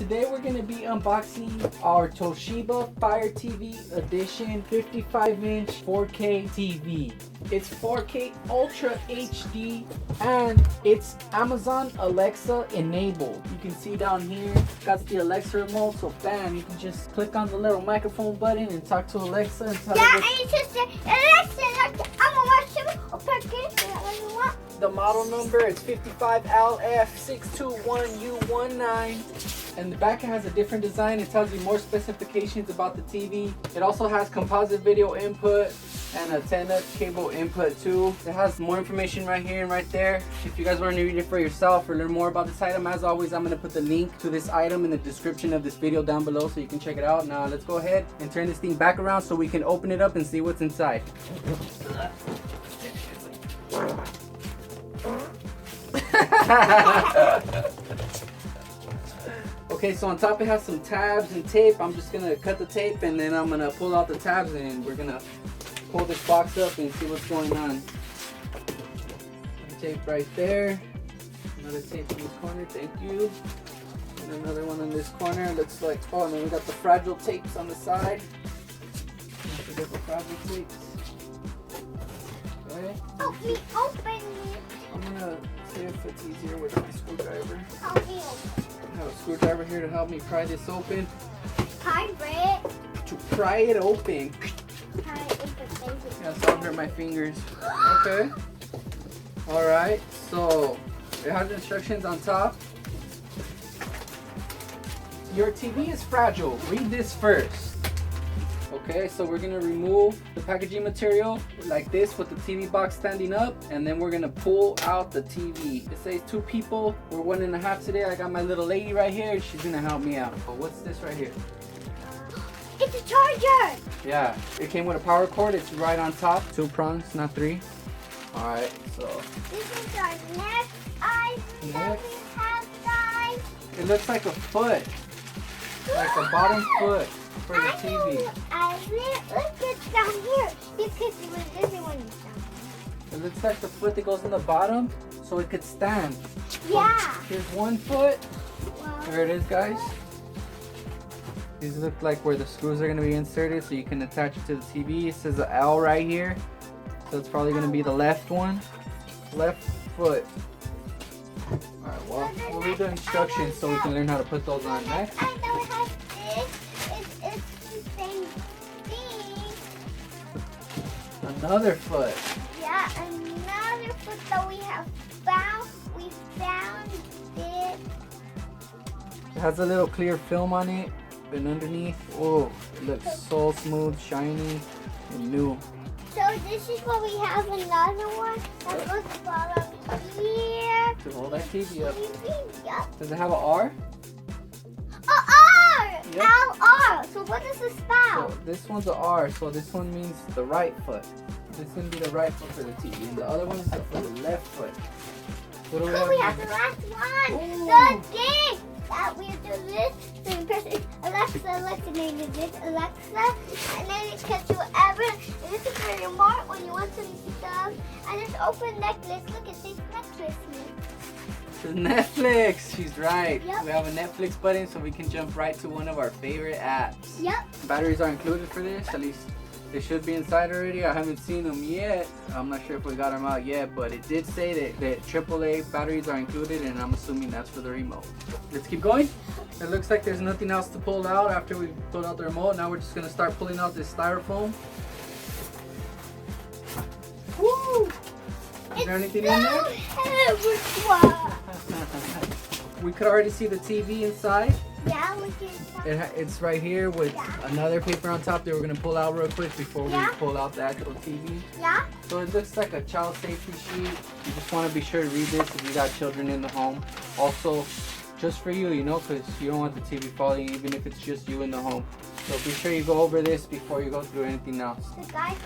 today we're going to be unboxing our Toshiba Fire TV Edition 55-inch 4K TV. It's 4K Ultra HD and it's Amazon Alexa enabled. You can see down here, got the Alexa remote, so bam, you can just click on the little microphone button and talk to Alexa and tell her and you just say, Alexa, I'm gonna watch some the model number is 55LF621U19. And the back has a different design. It tells you more specifications about the TV. It also has composite video input and a 10 cable input too. It has more information right here and right there. If you guys want to read it for yourself or learn more about this item, as always, I'm going to put the link to this item in the description of this video down below so you can check it out. Now let's go ahead and turn this thing back around so we can open it up and see what's inside. Okay, so on top it has some tabs and tape. I'm just gonna cut the tape and then I'm gonna pull out the tabs and we're gonna pull this box up and see what's going on. Tape right there. Another tape in this corner, thank you. And another one in this corner. Looks like, oh, and then we got the fragile tapes on the side. Don't forget the fragile tapes. Okay. Help me open it. I'm gonna see if it's easier with my screwdriver. Help me open. I have a screwdriver here to help me pry this open. Hi, Britt. To pry it open. Hi, open, thank you. Yeah, so I'll hurt my fingers. Okay. Alright, so it has instructions on top. Your TV is fragile. Read this first. Okay, so we're gonna remove the packaging material like this with the TV box standing up, and then we're gonna pull out the TV. It says 2 people. We're 1.5 today. I got my little lady right here. She's gonna help me out. Oh, what's this right here? It's a charger. Yeah, it came with a power cord. It's right on top. 2 prongs, not 3. All right, so This is our next item that we have, guys. it looks like a foot, like a bottom foot for the TV. Look at down here. Because it was this one down It looks like the foot that goes on the bottom, so it could stand. Yeah. Here's 1 foot. Wow. There it is, guys. These look like where the screws are going to be inserted, so you can attach it to the TV. It says an L right here, so it's probably going to be the left one. Left foot. Alright, well, we'll read the instructions so we can learn how to put those on next. I know it has this. It's the same thing. Another foot. Yeah, another foot that we have found. We found it. It has a little clear film on it, and underneath, oh, it looks so smooth, shiny, and new. So this is what we have. Another one that goes bottom here. To hold that TV up. Yep. Does it have an R? Oh, R! Yep. L-R. So what does this spell? So this one's an R, so this one means the right foot. This is going to be the right foot for the TV, and the other one is for the left foot. What do Cool, we have the here? last one. Ooh. The game that we do this. So you press it, Alexa name is this, Alexa, and then it cuts you whatever. And this is your remote when you want some stuff. And just open necklace. Look at this necklace. It's Netflix. She's right. Yep. We have a Netflix button, so we can jump right to one of our favorite apps. Yep. Batteries are included for this. At least they should be inside already. I haven't seen them yet. I'm not sure if we got them out yet, but it did say that AAA batteries are included, and I'm assuming that's for the remote. Let's keep going. It looks like there's nothing else to pull out after we pulled out the remote. Now we're just gonna start pulling out this styrofoam. Woo! Is there anything in there? We could already see the TV inside. Yeah, we can. It's right here with another paper on top that we're going to pull out real quick before we pull out the actual TV. Yeah? So it looks like a child safety sheet. You just want to be sure to read this if you got children in the home. Also, just for you, you know, because you don't want the TV falling even if it's just you in the home. So be sure you go over this before you go through anything else. Okay,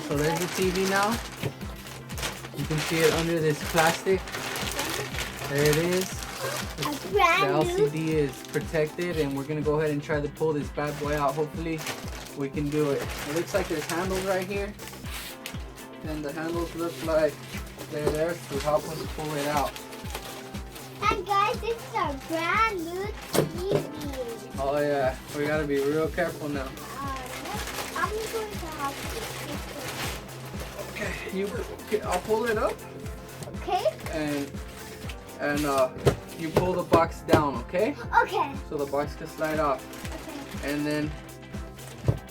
So there's the TV now. You can see it under this plastic. There it is. The LCD is protected, and we're gonna go ahead and try to pull this bad boy out. Hopefully we can do it. It looks like there's handles right here, and the handles look like they're there to help us pull it out. And guys, this is our brand new Oh yeah, we gotta be real careful now. I'm going to have Okay, I'll pull it up. Okay. And you pull the box down, okay? Okay. So the box can slide off. Okay. And then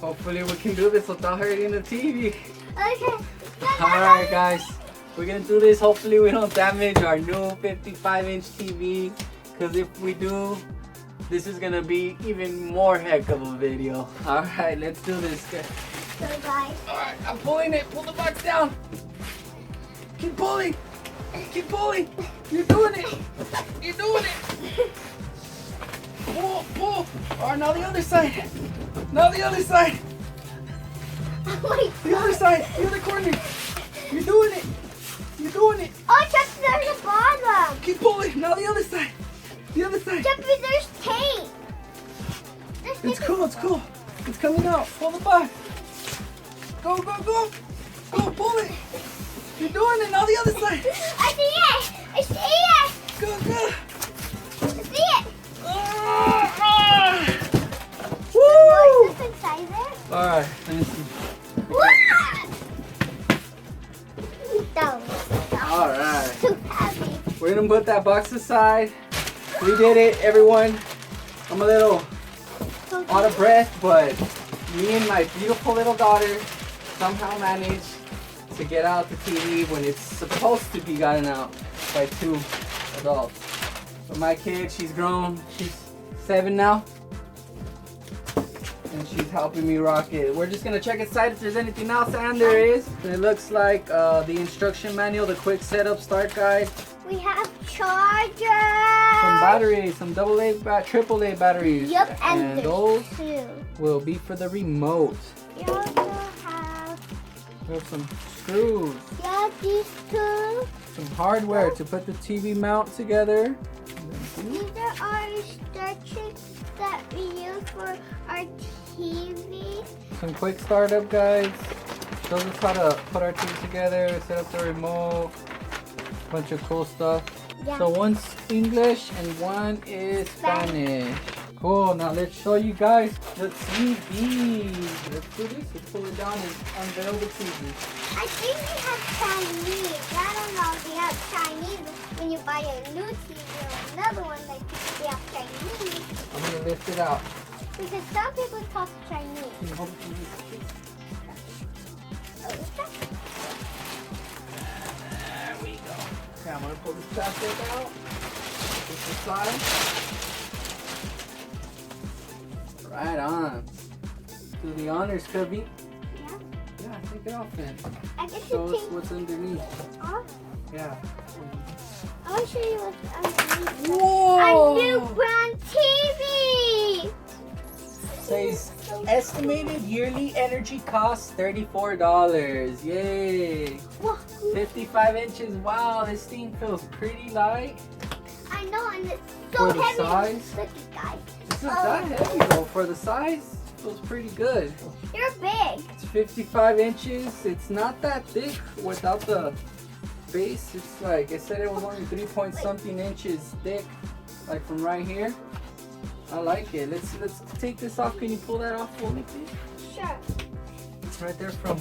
hopefully we can do this without hurting the TV. Okay. Alright guys, we're gonna do this. Hopefully we don't damage our new 55-inch TV. Because if we do, this is gonna be even more heck of a video. Alright, let's do this. So guys. Alright, I'm pulling it. Pull the box down. Keep pulling. Keep pulling. You're doing it. You're doing it. Pull, pull. Alright, now the other side. Now the other side. Oh my The God. other side. The other corner. You're doing it. You're doing it. Oh, just there's a bottom. Keep pulling. Now the other side. The other side. Jeffrey, there's tape. It's cool. It's cool. It's coming out. Pull the box. Go, go, go. Go, pull it. You're doing it. Now the other side. I see it. I see it. Go, go. I see it. Woo! What's inside there? Alright, let me see. What? That was Alright. too heavy. We're gonna put that box aside. We did it, everyone. I'm a little out of breath, but me and my beautiful little daughter somehow managed to get out the TV when it's supposed to be gotten out by 2 adults. But my kid, she's grown. She's 7 now. And she's helping me rock it. We're just gonna check inside if there's anything else, and there is. It looks like the instruction manual, the quick setup start guide. We have chargers. Some batteries, some AAA batteries. Yep, and those there's 2. will be for the remote. We also have We have some screws, these 2. some hardware to put the TV mount together. These are our instructions that we use for our TV. Some quick startup guides. Shows us how to put our TV together, set up the remote. Bunch of cool stuff. Yeah. So one's English and one is Spanish. Cool. Now let's show you guys the TV. Let's do this. Let's pull it down and unveil the TV. I think we have Chinese. I don't know if they have Chinese when you buy a new TV or another one. Like they have Chinese. I'm gonna lift it out. Because some people talk Chinese. Can you hold it for me, please? Oh, is that? There we go. Okay, I'm gonna pull this plastic out. This aside. Right on. Do the honors, Cubby. Yeah. Yeah, take it off then. I guess Show you us take what's underneath. off. Yeah. I want to show you what's underneath. Whoa! A new brand TV. Says estimated yearly energy cost $34. Yay! Whoa. 55 inches. Wow, this thing feels pretty light. I know, and it's so For the heavy. size? Look at guys. It's not that heavy though. For the size, it feels pretty good. You're big. It's 55 inches. It's not that thick without the base. It's like, it said it was only 3 something inches thick, like from right here. I like it. Let's take this off. Can you pull that off for me, please? Sure. It's right there from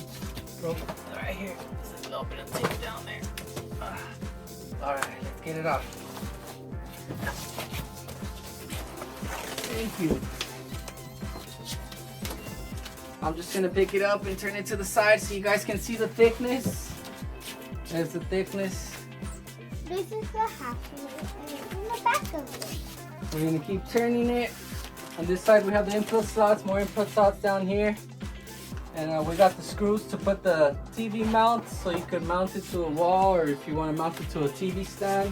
right here. There's a little bit of tape down there. All right, let's get it off. Thank you. I'm just gonna pick it up and turn it to the side so you guys can see the thickness. There's the thickness. This is the half of it, and it's in the back of it. We're gonna keep turning it. On this side we have the input slots, more input slots down here. And we got the screws to put the TV mount, so you could mount it to a wall, or if you want to mount it to a TV stand.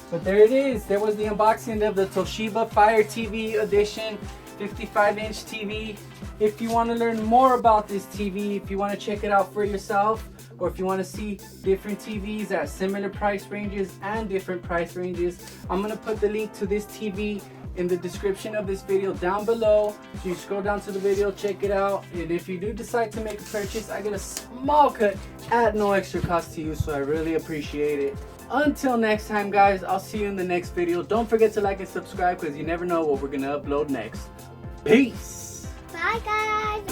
But there it is. There was the unboxing of the Toshiba Fire TV Edition 55-inch TV. If you want to learn more about this TV, if you want to check it out for yourself, or if you want to see different TVs at similar price ranges and different price ranges, I'm going to put the link to this TV in the description of this video down below. So you scroll down to the video, check it out, and if you do decide to make a purchase, I get a small cut at no extra cost to you, so I really appreciate it. Until next time, guys, I'll see you in the next video. Don't forget to like and subscribe because you never know what we're going to upload next. Peace. Bye, guys.